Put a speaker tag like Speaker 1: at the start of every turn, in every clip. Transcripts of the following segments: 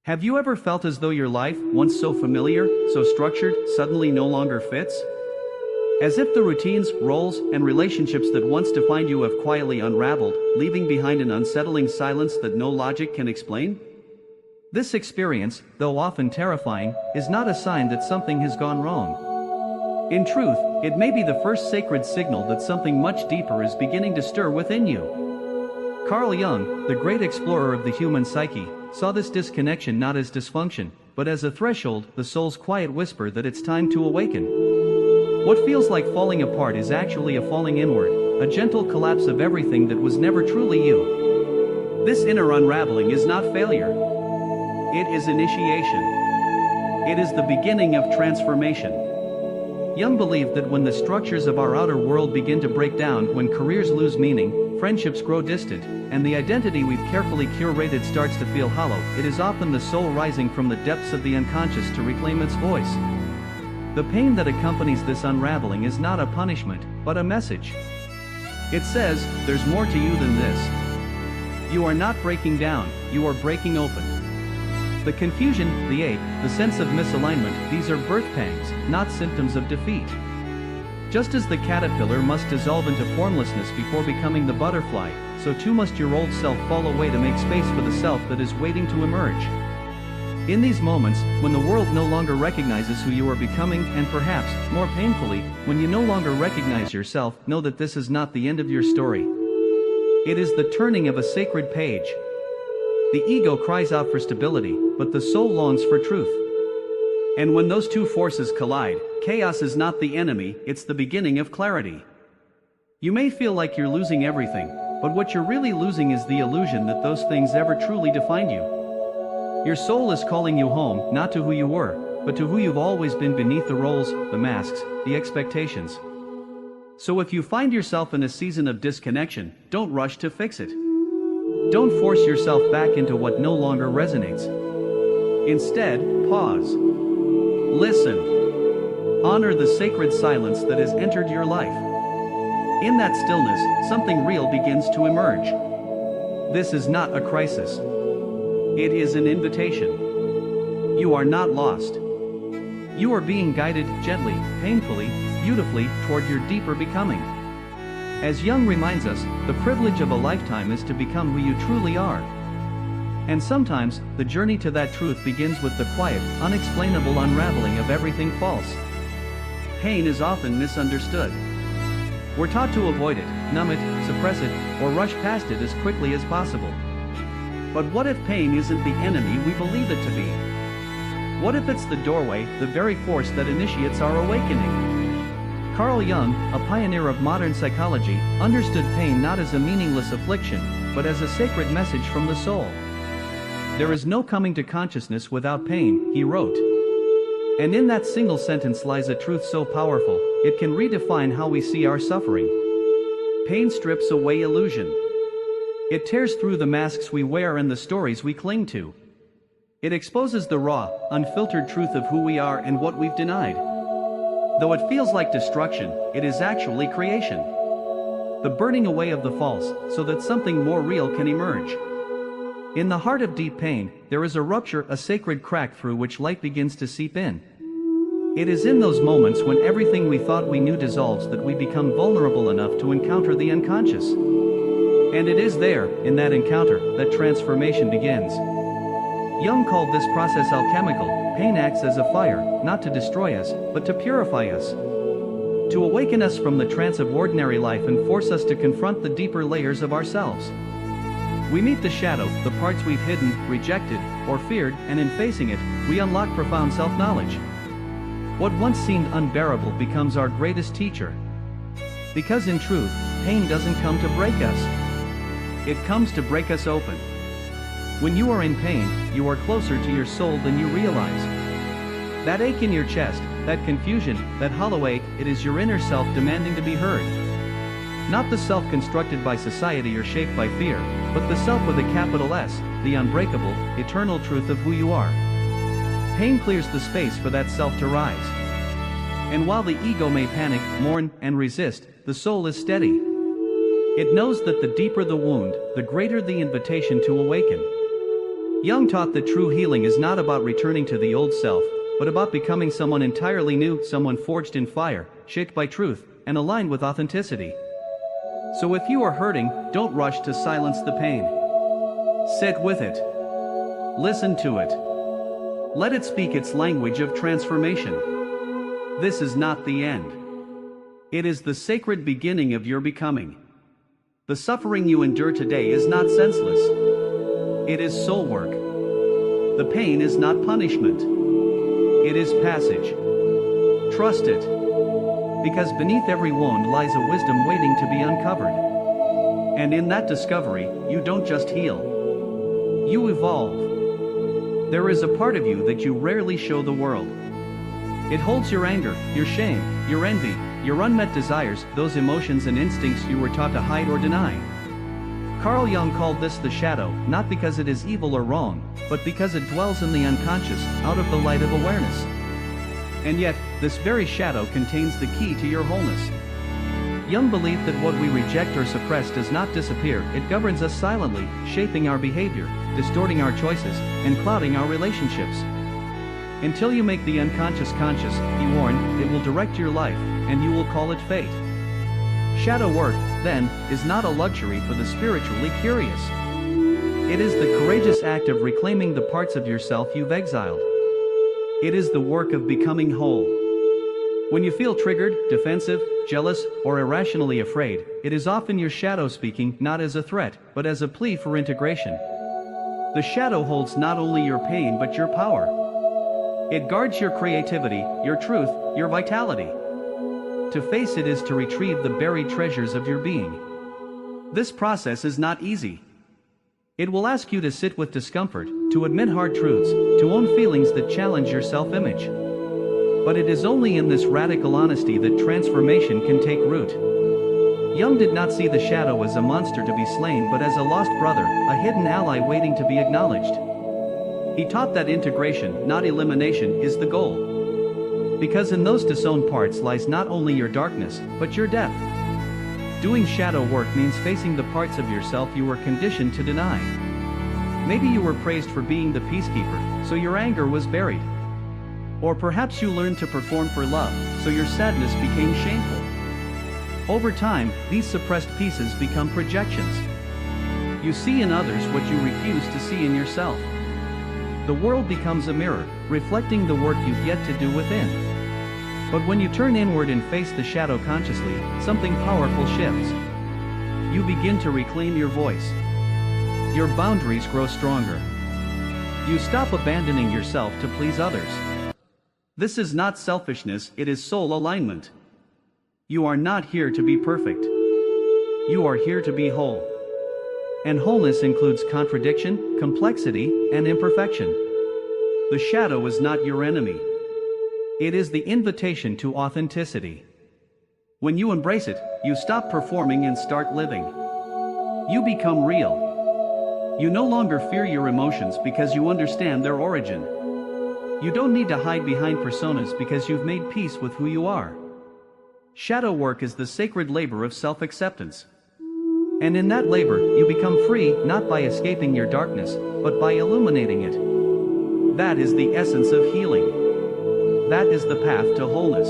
Speaker 1: Have you ever felt as though your life, once so familiar, so structured, suddenly no longer fits? As if the routines, roles, and relationships that once defined you have quietly unraveled, leaving behind an unsettling silence that no logic can explain? This experience, though often terrifying, is not a sign that something has gone wrong. In truth, it may be the first sacred signal that something much deeper is beginning to stir within you. Carl Jung, the great explorer of the human psyche, saw this disconnection not as dysfunction, but as a threshold, the soul's quiet whisper that it's time to awaken. What feels like falling apart is actually a falling inward, a gentle collapse of everything that was never truly you. This inner unraveling is not failure. It is initiation. It is the beginning of transformation. Jung believed that when the structures of our outer world begin to break down, when careers lose meaning, friendships grow distant, and the identity we've carefully curated starts to feel hollow, it is often the soul rising from the depths of the unconscious to reclaim its voice. The pain that accompanies this unraveling is not a punishment, but a message. It says, there's more to you than this. You are not breaking down, you are breaking open. The confusion, the ache, the sense of misalignment, these are birth pangs, not symptoms of defeat. Just as the caterpillar must dissolve into formlessness before becoming the butterfly, so too must your old self fall away to make space for the self that is waiting to emerge. In these moments, when the world no longer recognizes who you are becoming, and perhaps, more painfully, when you no longer recognize yourself, know that this is not the end of your story. It is the turning of a sacred page. The ego cries out for stability, but the soul longs for truth. And when those two forces collide, chaos is not the enemy, it's the beginning of clarity. You may feel like you're losing everything, but what you're really losing is the illusion that those things ever truly defined you. Your soul is calling you home, not to who you were, but to who you've always been beneath the roles, the masks, the expectations. So if you find yourself in a season of disconnection, don't rush to fix it. Don't force yourself back into what no longer resonates. Instead, pause. Listen. Honor the sacred silence that has entered your life. In that stillness, something real begins to emerge. This is not a crisis. It is an invitation. You are not lost. You are being guided gently, painfully, beautifully toward your deeper becoming. As Jung reminds us, the privilege of a lifetime is to become who you truly are. And sometimes, the journey to that truth begins with the quiet, unexplainable unraveling of everything false. Pain is often misunderstood. We're taught to avoid it, numb it, suppress it, or rush past it as quickly as possible. But what if pain isn't the enemy we believe it to be? What if it's the doorway, the very force that initiates our awakening? Carl Jung, a pioneer of modern psychology, understood pain not as a meaningless affliction, but as a sacred message from the soul. There is no coming to consciousness without pain, he wrote. And in that single sentence lies a truth so powerful, it can redefine how we see our suffering. Pain strips away illusion. It tears through the masks we wear and the stories we cling to. It exposes the raw, unfiltered truth of who we are and what we've denied. Though it feels like destruction, it is actually creation. The burning away of the false, so that something more real can emerge. In the heart of deep pain, there is a rupture, a sacred crack through which light begins to seep in. It is in those moments when everything we thought we knew dissolves that we become vulnerable enough to encounter the unconscious. And it is there, in that encounter, that transformation begins. Jung called this process alchemical. Pain acts as a fire, not to destroy us, but to purify us. To awaken us from the trance of ordinary life and force us to confront the deeper layers of ourselves. We meet the shadow, the parts we've hidden, rejected, or feared, and in facing it, we unlock profound self-knowledge. What once seemed unbearable becomes our greatest teacher. Because in truth, pain doesn't come to break us. It comes to break us open. When you are in pain, you are closer to your soul than you realize. That ache in your chest, that confusion, that hollow ache, it is your inner self demanding to be heard. Not the self constructed by society or shaped by fear, but the self with a capital S, the unbreakable, eternal truth of who you are. Pain clears the space for that self to rise. And while the ego may panic, mourn, and resist, the soul is steady. It knows that the deeper the wound, the greater the invitation to awaken. Jung taught that true healing is not about returning to the old self, but about becoming someone entirely new, someone forged in fire, shaped by truth, and aligned with authenticity. So if you are hurting, don't rush to silence the pain. Sit with it. Listen to it. Let it speak its language of transformation. This is not the end. It is the sacred beginning of your becoming. The suffering you endure today is not senseless. It is soul work. The pain is not punishment. It is passage. Trust it. Because beneath every wound lies a wisdom waiting to be uncovered. And in that discovery, you don't just heal. You evolve. There is a part of you that you rarely show the world. It holds your anger, your shame, your envy, your unmet desires, those emotions and instincts you were taught to hide or deny. Carl Jung called this the shadow, not because it is evil or wrong, but because it dwells in the unconscious, out of the light of awareness. And yet, this very shadow contains the key to your wholeness. Jung believed that what we reject or suppress does not disappear, it governs us silently, shaping our behavior, distorting our choices, and clouding our relationships. Until you make the unconscious conscious, he warned, it will direct your life, and you will call it fate. Shadow work, then, is not a luxury for the spiritually curious. It is the courageous act of reclaiming the parts of yourself you've exiled. It is the work of becoming whole. When you feel triggered, defensive, jealous, or irrationally afraid, it is often your shadow speaking, not as a threat, but as a plea for integration. The shadow holds not only your pain but your power. It guards your creativity, your truth, your vitality. To face it is to retrieve the buried treasures of your being. This process is not easy. It will ask you to sit with discomfort, to admit hard truths, to own feelings that challenge your self-image. But it is only in this radical honesty that transformation can take root. Jung did not see the shadow as a monster to be slain but as a lost brother, a hidden ally waiting to be acknowledged. He taught that integration, not elimination, is the goal. Because in those disowned parts lies not only your darkness, but your depth. Doing shadow work means facing the parts of yourself you were conditioned to deny. Maybe you were praised for being the peacekeeper, so your anger was buried. Or perhaps you learned to perform for love, so your sadness became shameful. Over time, these suppressed pieces become projections. You see in others what you refuse to see in yourself. The world becomes a mirror, reflecting the work you've yet to do within. But when you turn inward and face the shadow consciously, something powerful shifts. You begin to reclaim your voice. Your boundaries grow stronger. You stop abandoning yourself to please others. This is not selfishness, it is soul alignment. You are not here to be perfect. You are here to be whole. And wholeness includes contradiction, complexity, and imperfection. The shadow is not your enemy. It is the invitation to authenticity. When you embrace it, you stop performing and start living. You become real. You no longer fear your emotions because you understand their origin. You don't need to hide behind personas because you've made peace with who you are. Shadow work is the sacred labor of self-acceptance. And in that labor, you become free, not by escaping your darkness, but by illuminating it. That is the essence of healing. That is the path to wholeness.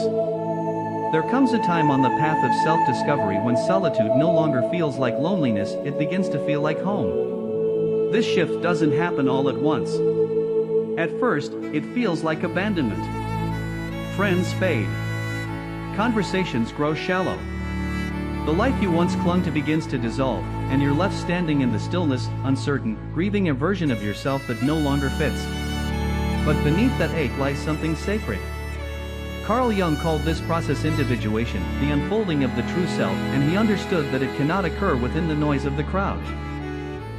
Speaker 1: There comes a time on the path of self-discovery when solitude no longer feels like loneliness, it begins to feel like home. This shift doesn't happen all at once. At first, it feels like abandonment. Friends fade. Conversations grow shallow. The life you once clung to begins to dissolve, and you're left standing in the stillness, uncertain, grieving a version of yourself that no longer fits. But beneath that ache lies something sacred. Carl Jung called this process individuation, the unfolding of the true self, and he understood that it cannot occur within the noise of the crowd.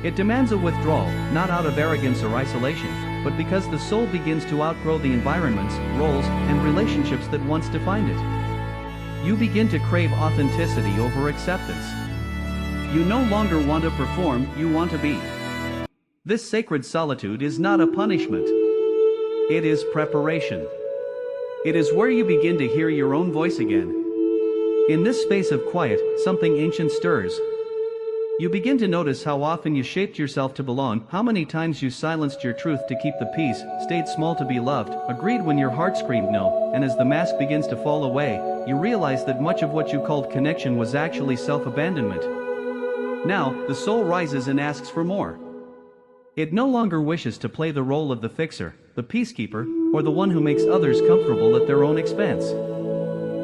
Speaker 1: It demands a withdrawal, not out of arrogance or isolation, but because the soul begins to outgrow the environments, roles, and relationships that once defined it. You begin to crave authenticity over acceptance. You no longer want to perform, you want to be. This sacred solitude is not a punishment. It is preparation. It is where you begin to hear your own voice again. In this space of quiet, something ancient stirs. You begin to notice how often you shaped yourself to belong, how many times you silenced your truth to keep the peace, stayed small to be loved, agreed when your heart screamed no, and as the mask begins to fall away, you realize that much of what you called connection was actually self-abandonment. Now, the soul rises and asks for more. It no longer wishes to play the role of the fixer, the peacekeeper, or the one who makes others comfortable at their own expense.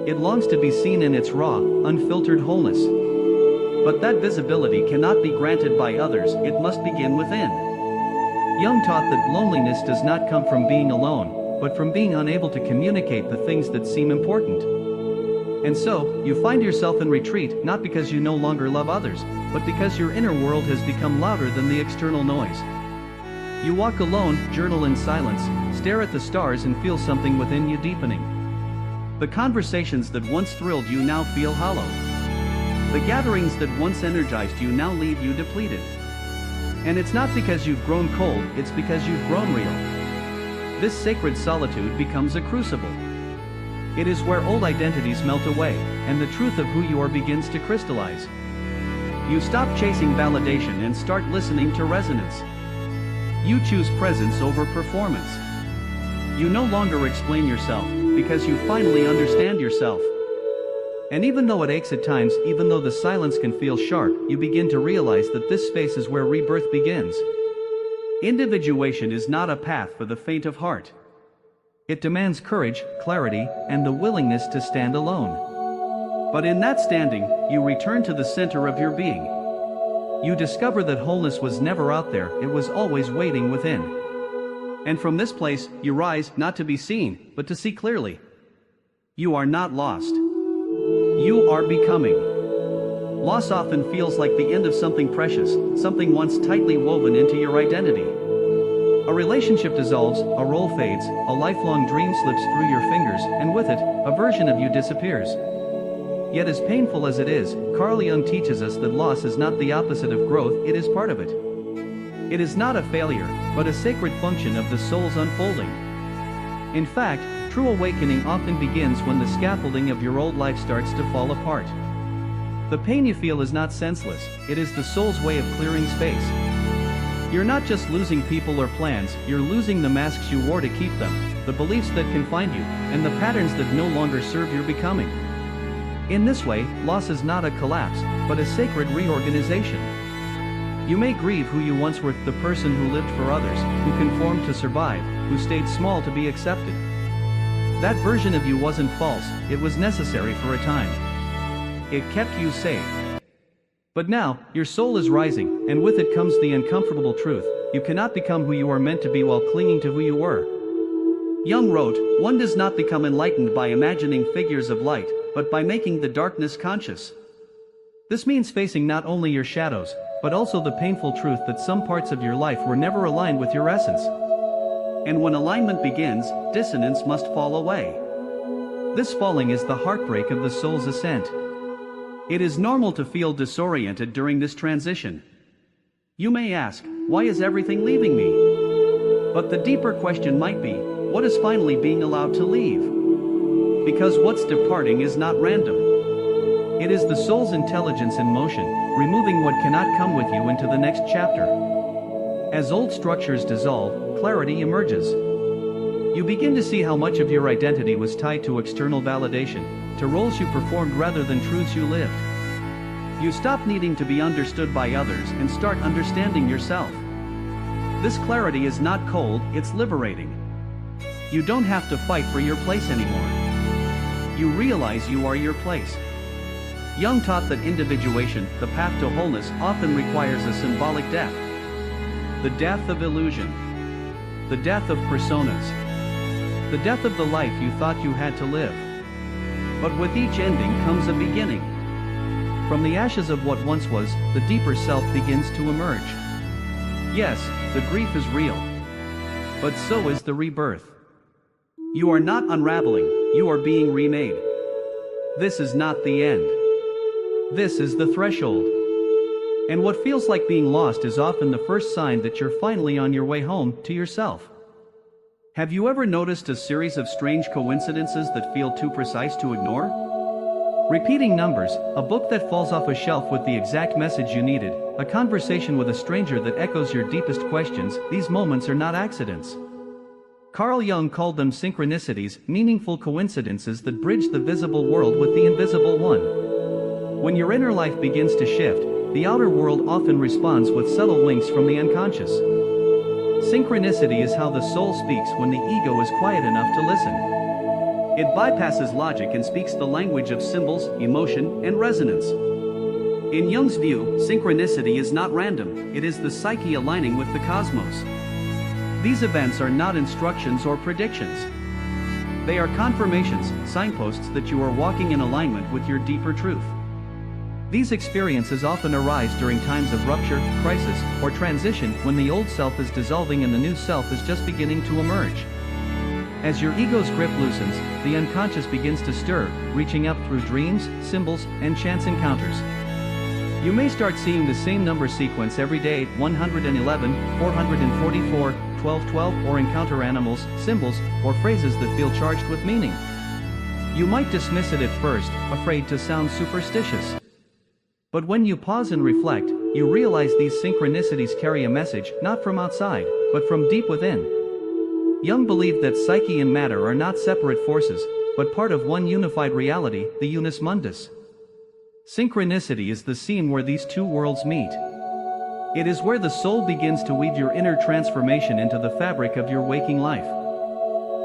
Speaker 1: It longs to be seen in its raw, unfiltered wholeness. But that visibility cannot be granted by others, it must begin within. Jung taught that loneliness does not come from being alone, but from being unable to communicate the things that seem important. And so, you find yourself in retreat, not because you no longer love others, but because your inner world has become louder than the external noise. You walk alone, journal in silence, stare at the stars and feel something within you deepening. The conversations that once thrilled you now feel hollow. The gatherings that once energized you now leave you depleted. And it's not because you've grown cold, it's because you've grown real. This sacred solitude becomes a crucible. It is where old identities melt away, and the truth of who you are begins to crystallize. You stop chasing validation and start listening to resonance. You choose presence over performance. You no longer explain yourself, because you finally understand yourself. And even though it aches at times, even though the silence can feel sharp, you begin to realize that this space is where rebirth begins. Individuation is not a path for the faint of heart. It demands courage, clarity, and the willingness to stand alone. But in that standing, you return to the center of your being. You discover that wholeness was never out there, it was always waiting within. And from this place, you rise, not to be seen, but to see clearly. You are not lost. You are becoming. Loss often feels like the end of something precious, something once tightly woven into your identity. A relationship dissolves, a role fades, a lifelong dream slips through your fingers, and with it, a version of you disappears. Yet as painful as it is, Carl Jung teaches us that loss is not the opposite of growth, it is part of it. It is not a failure, but a sacred function of the soul's unfolding. In fact, true awakening often begins when the scaffolding of your old life starts to fall apart. The pain you feel is not senseless, it is the soul's way of clearing space. You're not just losing people or plans, you're losing the masks you wore to keep them, the beliefs that confine you, and the patterns that no longer serve your becoming. In this way, loss is not a collapse, but a sacred reorganization. You may grieve who you once were, the person who lived for others, who conformed to survive, who stayed small to be accepted. That version of you wasn't false, it was necessary for a time. It kept you safe. But now, your soul is rising, and with it comes the uncomfortable truth: you cannot become who you are meant to be while clinging to who you were. Jung wrote, "One does not become enlightened by imagining figures of light, but by making the darkness conscious." This means facing not only your shadows, but also the painful truth that some parts of your life were never aligned with your essence. And when alignment begins, dissonance must fall away. This falling is the heartbreak of the soul's ascent. It is normal to feel disoriented during this transition. You may ask, why is everything leaving me? But the deeper question might be, what is finally being allowed to leave? Because what's departing is not random. It is the soul's intelligence in motion, removing what cannot come with you into the next chapter. As old structures dissolve, clarity emerges. You begin to see how much of your identity was tied to external validation, to roles you performed rather than truths you lived. You stop needing to be understood by others and start understanding yourself. This clarity is not cold, it's liberating. You don't have to fight for your place anymore. You realize you are your place. Jung taught that individuation, the path to wholeness, often requires a symbolic death. The death of illusion. The death of personas. The death of the life you thought you had to live. But with each ending comes a beginning. From the ashes of what once was, the deeper self begins to emerge. Yes, the grief is real. But so is the rebirth. You are not unraveling, you are being remade. This is not the end. This is the threshold. And what feels like being lost is often the first sign that you're finally on your way home to yourself. Have you ever noticed a series of strange coincidences that feel too precise to ignore? Repeating numbers, a book that falls off a shelf with the exact message you needed, a conversation with a stranger that echoes your deepest questions, these moments are not accidents. Carl Jung called them synchronicities, meaningful coincidences that bridge the visible world with the invisible one. When your inner life begins to shift, the outer world often responds with subtle winks from the unconscious. Synchronicity is how the soul speaks when the ego is quiet enough to listen. It bypasses logic and speaks the language of symbols, emotion, and resonance. In Jung's view, synchronicity is not random, it is the psyche aligning with the cosmos. These events are not instructions or predictions. They are confirmations, signposts that you are walking in alignment with your deeper truth. These experiences often arise during times of rupture, crisis, or transition when the old self is dissolving and the new self is just beginning to emerge. As your ego's grip loosens, the unconscious begins to stir, reaching up through dreams, symbols, and chance encounters. You may start seeing the same number sequence every day, 111, 444, 1212, or encounter animals, symbols, or phrases that feel charged with meaning. You might dismiss it at first, afraid to sound superstitious. But when you pause and reflect, you realize these synchronicities carry a message, not from outside, but from deep within. Jung believed that psyche and matter are not separate forces, but part of one unified reality, the unus mundus. Synchronicity is the seam where these two worlds meet. It is where the soul begins to weave your inner transformation into the fabric of your waking life.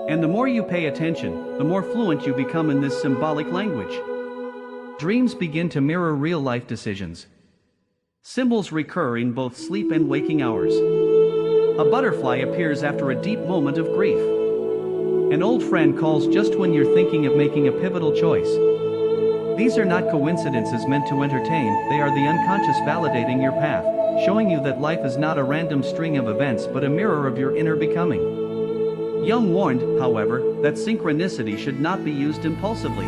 Speaker 1: And the more you pay attention, the more fluent you become in this symbolic language. Dreams begin to mirror real-life decisions. Symbols recur in both sleep and waking hours. A butterfly appears after a deep moment of grief. An old friend calls just when you're thinking of making a pivotal choice. These are not coincidences meant to entertain, they are the unconscious validating your path, showing you that life is not a random string of events but a mirror of your inner becoming. Jung warned, however, that synchronicity should not be used impulsively.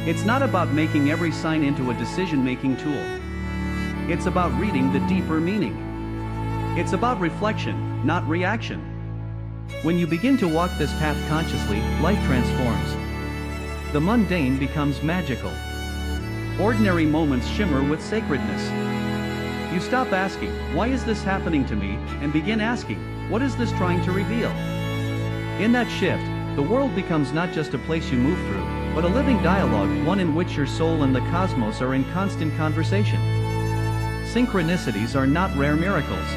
Speaker 1: It's not about making every sign into a decision-making tool. It's about reading the deeper meaning. It's about reflection, not reaction. When you begin to walk this path consciously, life transforms. The mundane becomes magical. Ordinary moments shimmer with sacredness. You stop asking, "Why is this happening to me?" and begin asking, "What is this trying to reveal?" In that shift, the world becomes not just a place you move through, but a living dialogue, one in which your soul and the cosmos are in constant conversation. Synchronicities are not rare miracles.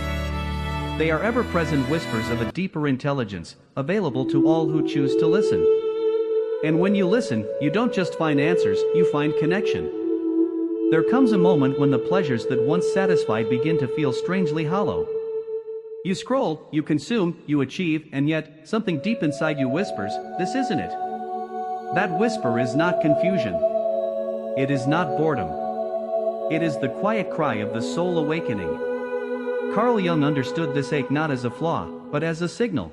Speaker 1: They are ever-present whispers of a deeper intelligence, available to all who choose to listen. And when you listen, you don't just find answers, you find connection. There comes a moment when the pleasures that once satisfied begin to feel strangely hollow. You scroll, you consume, you achieve, and yet, something deep inside you whispers, "This isn't it." That whisper is not confusion. It is not boredom. It is the quiet cry of the soul awakening. Carl Jung understood this ache not as a flaw, but as a signal.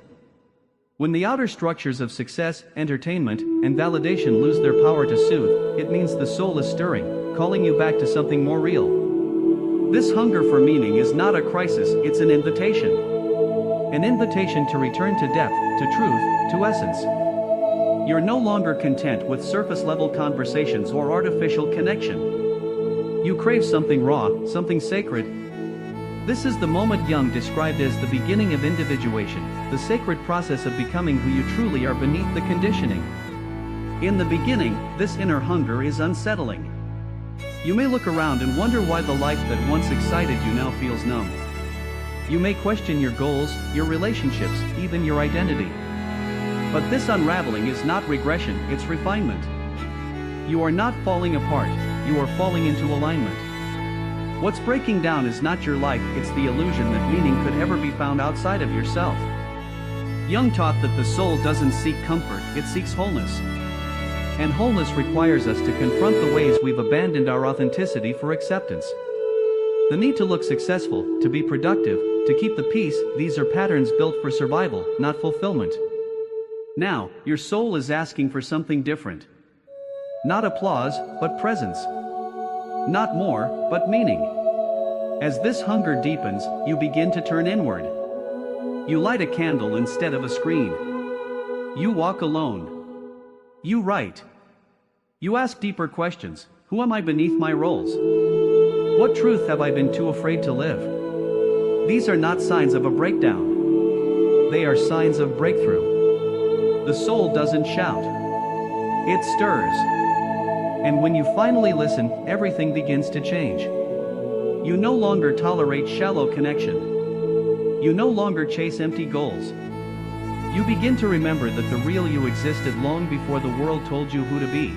Speaker 1: When the outer structures of success, entertainment, and validation lose their power to soothe, it means the soul is stirring, calling you back to something more real. This hunger for meaning is not a crisis, it's an invitation. An invitation to return to depth, to truth, to essence. You're no longer content with surface-level conversations or artificial connection. You crave something raw, something sacred. This is the moment Jung described as the beginning of individuation, the sacred process of becoming who you truly are beneath the conditioning. In the beginning, this inner hunger is unsettling. You may look around and wonder why the life that once excited you now feels numb. You may question your goals, your relationships, even your identity. But this unraveling is not regression, it's refinement. You are not falling apart, you are falling into alignment. What's breaking down is not your life, it's the illusion that meaning could ever be found outside of yourself. Jung taught that the soul doesn't seek comfort, it seeks wholeness. And wholeness requires us to confront the ways we've abandoned our authenticity for acceptance. The need to look successful, to be productive, to keep the peace, these are patterns built for survival, not fulfillment. Now, your soul is asking for something different. Not applause, but presence. Not more, but meaning. As this hunger deepens, you begin to turn inward. You light a candle instead of a screen. You walk alone. You write. You ask deeper questions. Who am I beneath my roles? What truth have I been too afraid to live? These are not signs of a breakdown. They are signs of breakthrough. The soul doesn't shout. It stirs. And when you finally listen, everything begins to change. You no longer tolerate shallow connection. You no longer chase empty goals. You begin to remember that the real you existed long before the world told you who to be.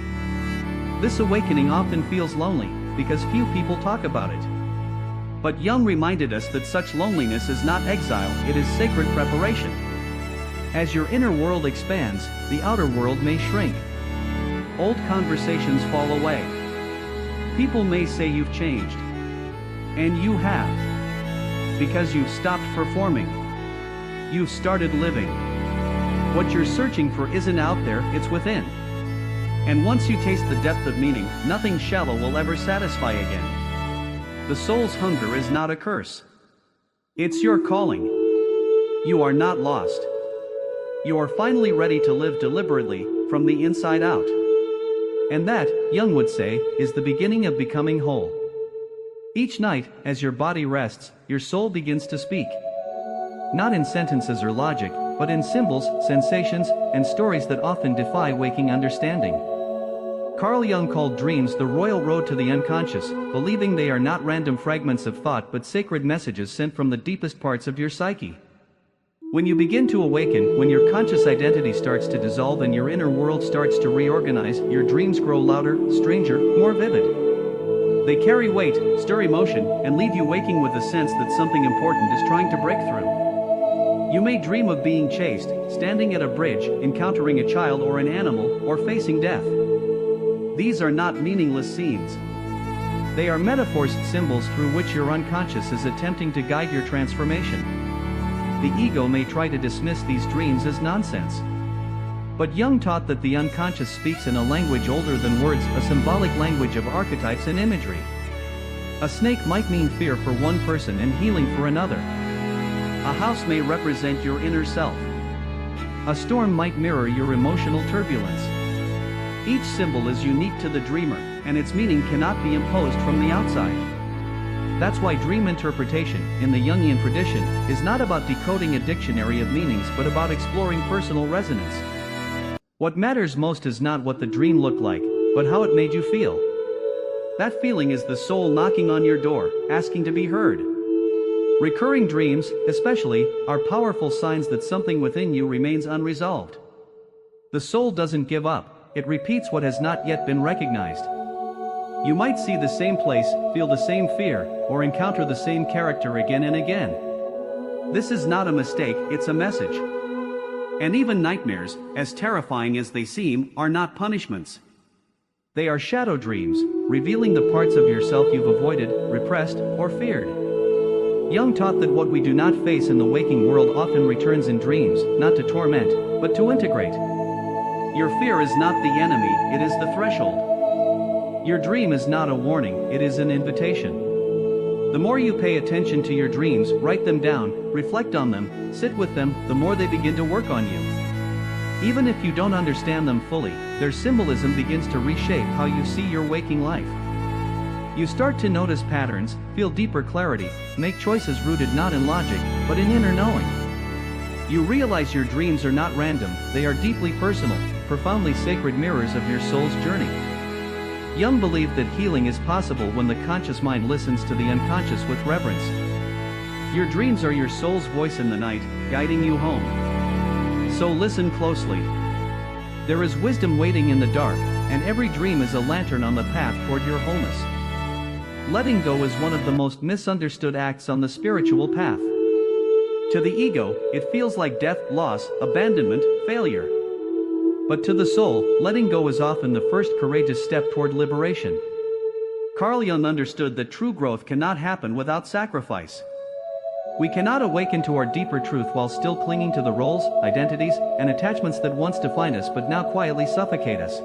Speaker 1: This awakening often feels lonely, because few people talk about it. But Jung reminded us that such loneliness is not exile, it is sacred preparation. As your inner world expands, the outer world may shrink. Old conversations fall away. People may say you've changed. And you have. Because you've stopped performing. You've started living. What you're searching for isn't out there, it's within. And once you taste the depth of meaning, nothing shallow will ever satisfy again. The soul's hunger is not a curse. It's your calling. You are not lost. You are finally ready to live deliberately, from the inside out. And that, Jung would say, is the beginning of becoming whole. Each night, as your body rests, your soul begins to speak. Not in sentences or logic, but in symbols, sensations, and stories that often defy waking understanding. Carl Jung called dreams the royal road to the unconscious, believing they are not random fragments of thought but sacred messages sent from the deepest parts of your psyche. When you begin to awaken, when your conscious identity starts to dissolve and your inner world starts to reorganize, your dreams grow louder, stranger, more vivid. They carry weight, stir emotion, and leave you waking with the sense that something important is trying to break through. You may dream of being chased, standing at a bridge, encountering a child or an animal, or facing death. These are not meaningless scenes. They are metaphors, symbols through which your unconscious is attempting to guide your transformation. The ego may try to dismiss these dreams as nonsense. But Jung taught that the unconscious speaks in a language older than words, a symbolic language of archetypes and imagery. A snake might mean fear for one person and healing for another. A house may represent your inner self. A storm might mirror your emotional turbulence. Each symbol is unique to the dreamer, and its meaning cannot be imposed from the outside. That's why dream interpretation, in the Jungian tradition, is not about decoding a dictionary of meanings but about exploring personal resonance. What matters most is not what the dream looked like, but how it made you feel. That feeling is the soul knocking on your door, asking to be heard. Recurring dreams, especially, are powerful signs that something within you remains unresolved. The soul doesn't give up, it repeats what has not yet been recognized. You might see the same place, feel the same fear, or encounter the same character again and again. This is not a mistake, it's a message. And even nightmares, as terrifying as they seem, are not punishments. They are shadow dreams, revealing the parts of yourself you've avoided, repressed, or feared. Jung taught that what we do not face in the waking world often returns in dreams, not to torment, but to integrate. Your fear is not the enemy, it is the threshold. Your dream is not a warning, it is an invitation. The more you pay attention to your dreams, write them down, reflect on them, sit with them, the more they begin to work on you. Even if you don't understand them fully, their symbolism begins to reshape how you see your waking life. You start to notice patterns, feel deeper clarity, make choices rooted not in logic, but in inner knowing. You realize your dreams are not random, they are deeply personal, profoundly sacred mirrors of your soul's journey. Jung believed that healing is possible when the conscious mind listens to the unconscious with reverence. Your dreams are your soul's voice in the night, guiding you home. So listen closely. There is wisdom waiting in the dark, and every dream is a lantern on the path toward your wholeness. Letting go is one of the most misunderstood acts on the spiritual path. To the ego, it feels like death, loss, abandonment, failure. But to the soul, letting go is often the first courageous step toward liberation. Carl Jung understood that true growth cannot happen without sacrifice. We cannot awaken to our deeper truth while still clinging to the roles, identities, and attachments that once defined us but now quietly suffocate us.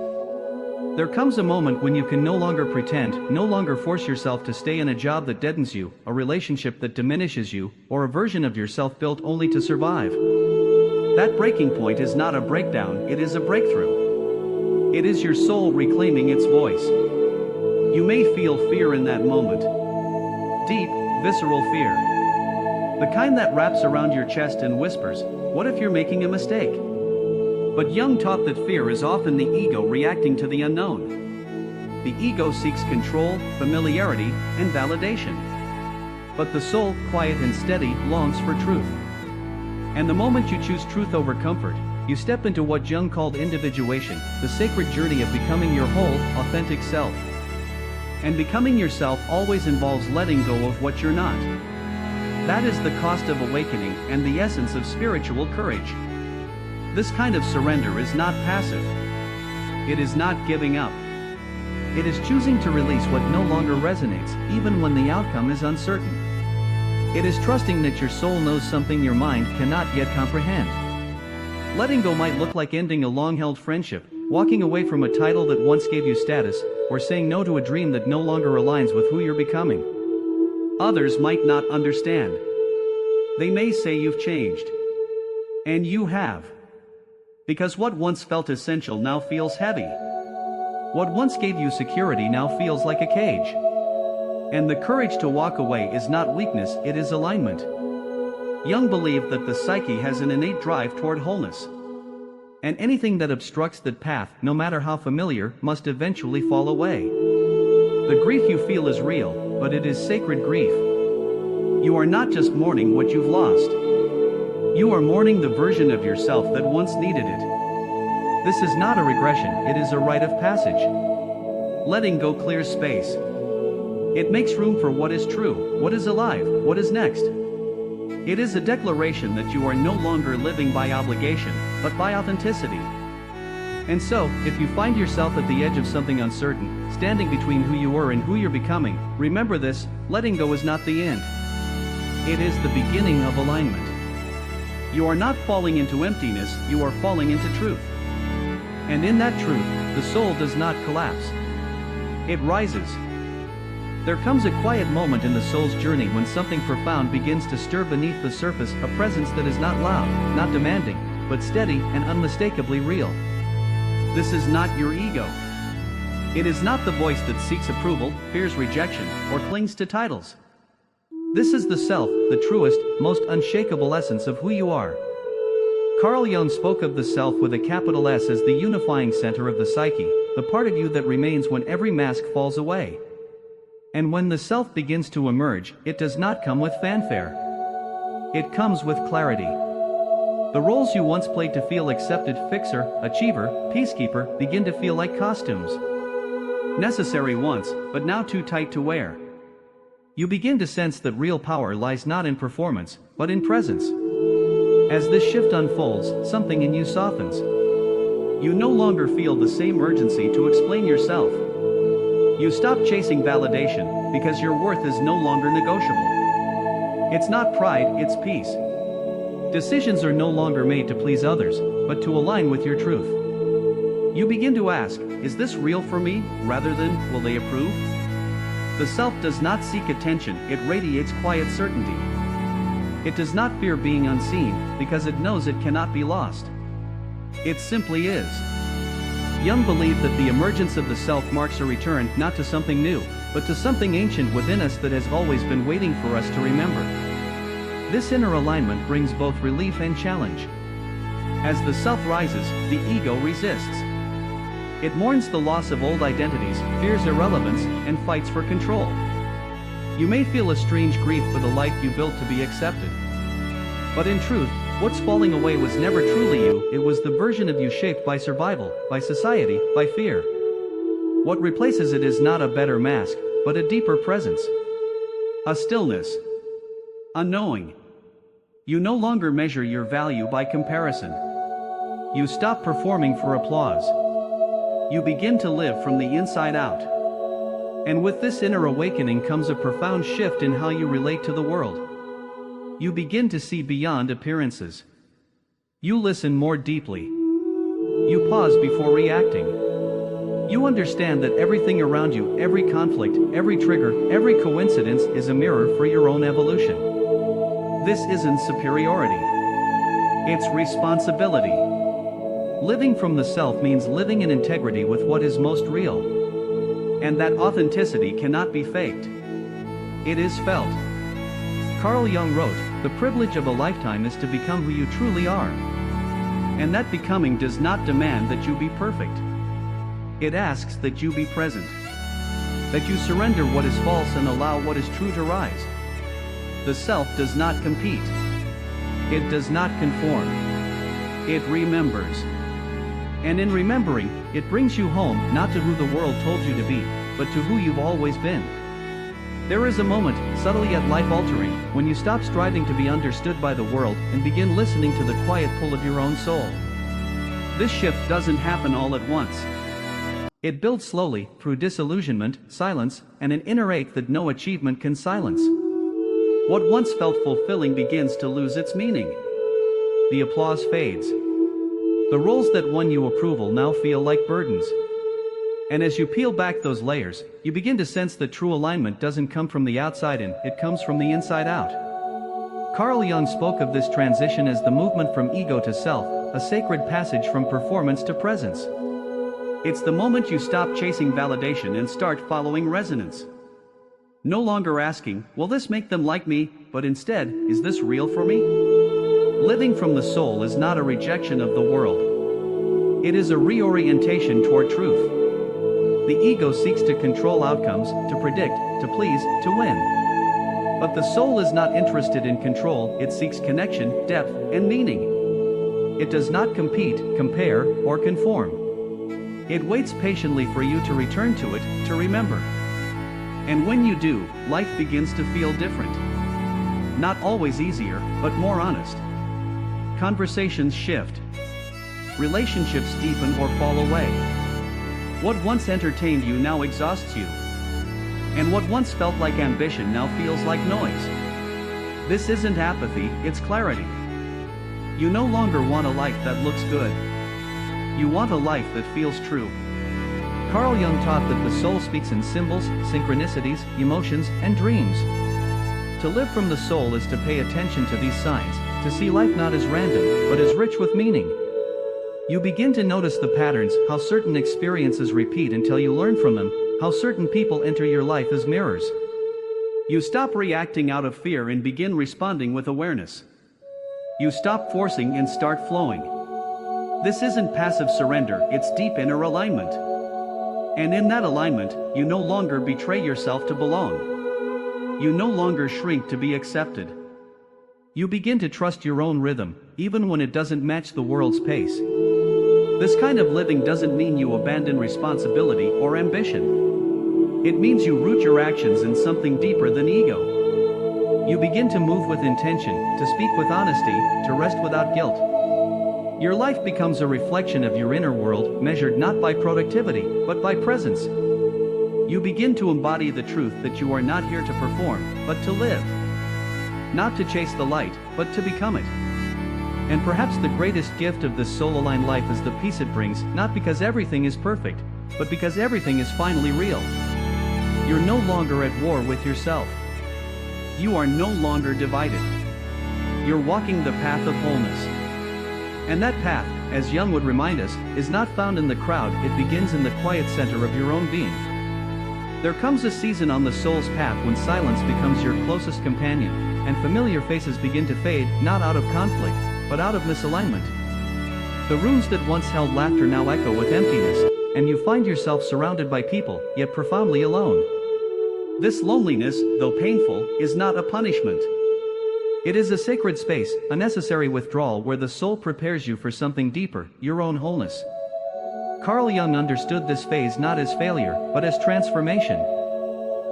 Speaker 1: There comes a moment when you can no longer pretend, no longer force yourself to stay in a job that deadens you, a relationship that diminishes you, or a version of yourself built only to survive. That breaking point is not a breakdown, it is a breakthrough. It is your soul reclaiming its voice. You may feel fear in that moment. deep, visceral fear. The kind that wraps around your chest and whispers, "What if you're making a mistake?" But Jung taught that fear is often the ego reacting to the unknown. The ego seeks control, familiarity, and validation. But the soul, quiet and steady, longs for truth. And the moment you choose truth over comfort, you step into what Jung called individuation, the sacred journey of becoming your whole, authentic self. And becoming yourself always involves letting go of what you're not. That is the cost of awakening and the essence of spiritual courage. This kind of surrender is not passive. It is not giving up. It is choosing to release what no longer resonates, even when the outcome is uncertain. It is trusting that your soul knows something your mind cannot yet comprehend. Letting go might look like ending a long-held friendship, walking away from a title that once gave you status, or saying no to a dream that no longer aligns with who you're becoming. Others might not understand. They may say you've changed. And you have. Because what once felt essential now feels heavy. What once gave you security now feels like a cage. And the courage to walk away is not weakness, it is alignment. Jung believed that the psyche has an innate drive toward wholeness. And anything that obstructs that path, no matter how familiar, must eventually fall away. The grief you feel is real, but it is sacred grief. You are not just mourning what you've lost. You are mourning the version of yourself that once needed it. This is not a regression, it is a rite of passage. Letting go clears space. It makes room for what is true, what is alive, what is next. It is a declaration that you are no longer living by obligation, but by authenticity. And so, if you find yourself at the edge of something uncertain, standing between who you were and who you're becoming, remember this: letting go is not the end. It is the beginning of alignment. You are not falling into emptiness, you are falling into truth. And in that truth, the soul does not collapse. It rises. There comes a quiet moment in the soul's journey when something profound begins to stir beneath the surface, a presence that is not loud, not demanding, but steady and unmistakably real. This is not your ego. It is not the voice that seeks approval, fears rejection, or clings to titles. This is the self, the truest, most unshakable essence of who you are. Carl Jung spoke of the self with a capital S as the unifying center of the psyche, the part of you that remains when every mask falls away. And when the self begins to emerge, it does not come with fanfare. It comes with clarity. The roles you once played to feel accepted, fixer, achiever, peacekeeper, begin to feel like costumes. Necessary once, but now too tight to wear. You begin to sense that real power lies not in performance, but in presence. As this shift unfolds, something in you softens. You no longer feel the same urgency to explain yourself. You stop chasing validation, because your worth is no longer negotiable. It's not pride, it's peace. Decisions are no longer made to please others, but to align with your truth. You begin to ask, is this real for me, rather than, will they approve? The self does not seek attention, it radiates quiet certainty. It does not fear being unseen, because it knows it cannot be lost. It simply is. Jung believed that the emergence of the self marks a return not to something new, but to something ancient within us that has always been waiting for us to remember. This inner alignment brings both relief and challenge. As the self rises, the ego resists. It mourns the loss of old identities, fears irrelevance, and fights for control. You may feel a strange grief for the life you built to be accepted. But in truth, what's falling away was never truly you, it was the version of you shaped by survival, by society, by fear. What replaces it is not a better mask, but a deeper presence. A stillness. A knowing. You no longer measure your value by comparison. You stop performing for applause. You begin to live from the inside out. And with this inner awakening comes a profound shift in how you relate to the world. You begin to see beyond appearances. You listen more deeply. You pause before reacting. You understand that everything around you, every conflict, every trigger, every coincidence is a mirror for your own evolution. This isn't superiority. It's responsibility. Living from the self means living in integrity with what is most real. And that authenticity cannot be faked. it is felt. Carl Jung wrote, "The privilege of a lifetime is to become who you truly are." And that becoming does not demand that you be perfect. It asks that you be present. That you surrender what is false and allow what is true to rise. The self does not compete. It does not conform. It remembers. And in remembering, it brings you home, not to who the world told you to be, but to who you've always been. There is a moment, subtly yet life-altering, when you stop striving to be understood by the world and begin listening to the quiet pull of your own soul. This shift doesn't happen all at once. It builds slowly, through disillusionment, silence, and an inner ache that no achievement can silence. What once felt fulfilling begins to lose its meaning. The applause fades. The roles that won you approval now feel like burdens. And as you peel back those layers, you begin to sense that true alignment doesn't come from the outside in, it comes from the inside out. Carl Jung spoke of this transition as the movement from ego to self, a sacred passage from performance to presence. It's the moment you stop chasing validation and start following resonance. No longer asking, will this make them like me, but instead, is this real for me? Living from the soul is not a rejection of the world. It is a reorientation toward truth. The ego seeks to control outcomes, to predict, to please, to win. But the soul is not interested in control, it seeks connection, depth, and meaning. It does not compete, compare, or conform. It waits patiently for you to return to it, to remember. And when you do, life begins to feel different. Not always easier, but more honest. Conversations shift. Relationships deepen or fall away. What once entertained you now exhausts you. And what once felt like ambition now feels like noise. This isn't apathy, it's clarity. You no longer want a life that looks good. You want a life that feels true. Carl Jung taught that the soul speaks in symbols, synchronicities, emotions, and dreams. To live from the soul is to pay attention to these signs, to see life not as random, but as rich with meaning. You begin to notice the patterns, how certain experiences repeat until you learn from them, how certain people enter your life as mirrors. You stop reacting out of fear and begin responding with awareness. You stop forcing and start flowing. This isn't passive surrender, it's deep inner alignment. And in that alignment, you no longer betray yourself to belong. You no longer shrink to be accepted. You begin to trust your own rhythm, even when it doesn't match the world's pace. This kind of living doesn't mean you abandon responsibility or ambition. It means you root your actions in something deeper than ego. You begin to move with intention, to speak with honesty, to rest without guilt. Your life becomes a reflection of your inner world, measured not by productivity, but by presence. You begin to embody the truth that you are not here to perform, but to live. Not to chase the light, but to become it. And perhaps the greatest gift of this soul-aligned life is the peace it brings, not because everything is perfect, but because everything is finally real. You're no longer at war with yourself. You are no longer divided. You're walking the path of wholeness. And that path, as Jung would remind us, is not found in the crowd, it begins in the quiet center of your own being. There comes a season on the soul's path when silence becomes your closest companion, and familiar faces begin to fade, not out of conflict, but out of misalignment. The rooms that once held laughter now echo with emptiness, and you find yourself surrounded by people, yet profoundly alone. This loneliness, though painful, is not a punishment. It is a sacred space, a necessary withdrawal where the soul prepares you for something deeper, your own wholeness. Carl Jung understood this phase not as failure, but as transformation.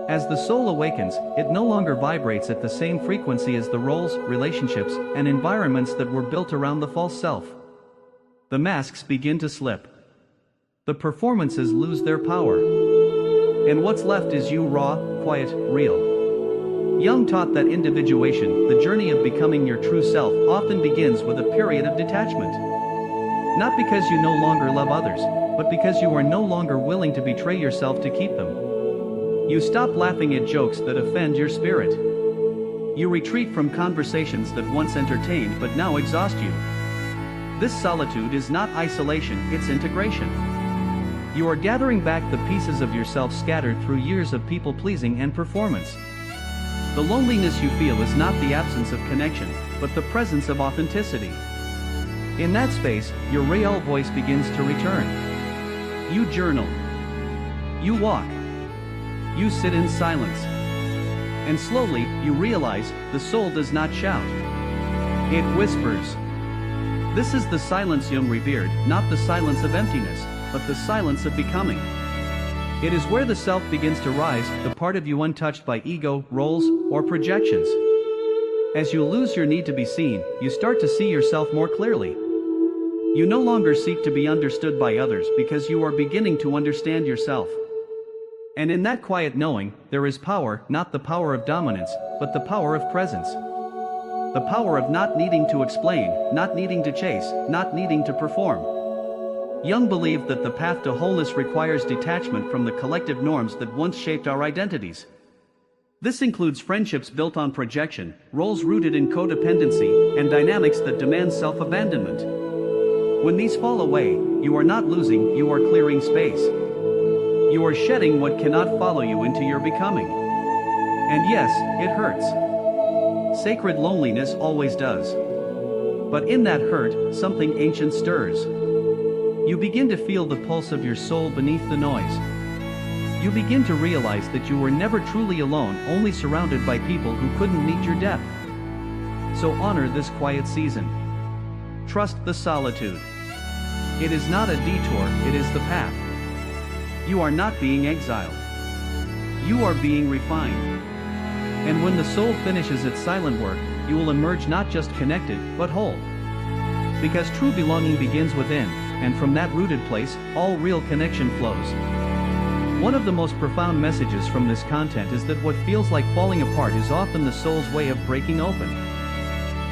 Speaker 1: As the soul awakens, it no longer vibrates at the same frequency as the roles, relationships, and environments that were built around the false self. The masks begin to slip. The performances lose their power. And what's left is you, raw, quiet, real. Jung taught that individuation, the journey of becoming your true self, often begins with a period of detachment. Not because you no longer love others, but because you are no longer willing to betray yourself to keep them. You stop laughing at jokes that offend your spirit. You retreat from conversations that once entertained but now exhaust you. This solitude is not isolation, it's integration. You are gathering back the pieces of yourself scattered through years of people-pleasing and performance. The loneliness you feel is not the absence of connection, but the presence of authenticity. In that space, your real voice begins to return. You journal. You walk. You sit in silence. And slowly, you realize, the soul does not shout. It whispers. This is the silence Jung revered, not the silence of emptiness, but the silence of becoming. It is where the self begins to rise, the part of you untouched by ego, roles, or projections. As you lose your need to be seen, you start to see yourself more clearly. You no longer seek to be understood by others because you are beginning to understand yourself. And in that quiet knowing, there is power, not the power of dominance, but the power of presence. The power of not needing to explain, not needing to chase, not needing to perform. Jung believed that the path to wholeness requires detachment from the collective norms that once shaped our identities. This includes friendships built on projection, roles rooted in codependency, and dynamics that demand self-abandonment. When these fall away, you are not losing, you are clearing space. You are shedding what cannot follow you into your becoming. And yes, it hurts. Sacred loneliness always does. But in that hurt, something ancient stirs. You begin to feel the pulse of your soul beneath the noise. You begin to realize that you were never truly alone, only surrounded by people who couldn't meet your depth. So honor this quiet season. Trust the solitude. It is not a detour, it is the path. You are not being exiled. You are being refined. And when the soul finishes its silent work, you will emerge not just connected, but whole. Because true belonging begins within, and from that rooted place, all real connection flows. One of the most profound messages from this content is that what feels like falling apart is often the soul's way of breaking open.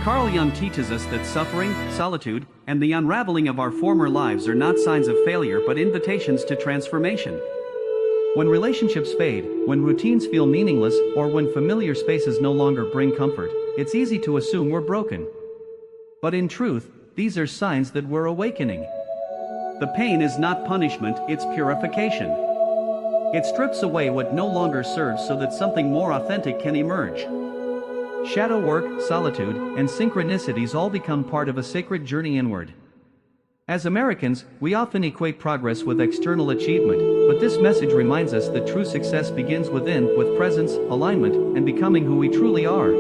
Speaker 1: Carl Jung teaches us that suffering, solitude, and the unraveling of our former lives are not signs of failure but invitations to transformation. When relationships fade, when routines feel meaningless, or when familiar spaces no longer bring comfort, it's easy to assume we're broken. But in truth, these are signs that we're awakening. The pain is not punishment, it's purification. It strips away what no longer serves so that something more authentic can emerge. Shadow work, solitude, and synchronicities all become part of a sacred journey inward. As Americans, we often equate progress with external achievement, but this message reminds us that true success begins within, with presence, alignment, and becoming who we truly are.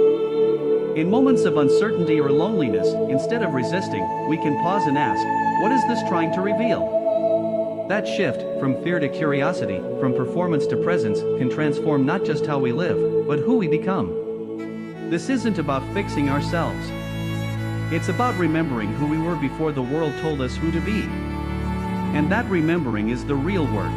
Speaker 1: In moments of uncertainty or loneliness, instead of resisting, we can pause and ask, what is this trying to reveal? That shift, from fear to curiosity, from performance to presence, can transform not just how we live, but who we become. This isn't about fixing ourselves. It's about remembering who we were before the world told us who to be. And that remembering is the real work.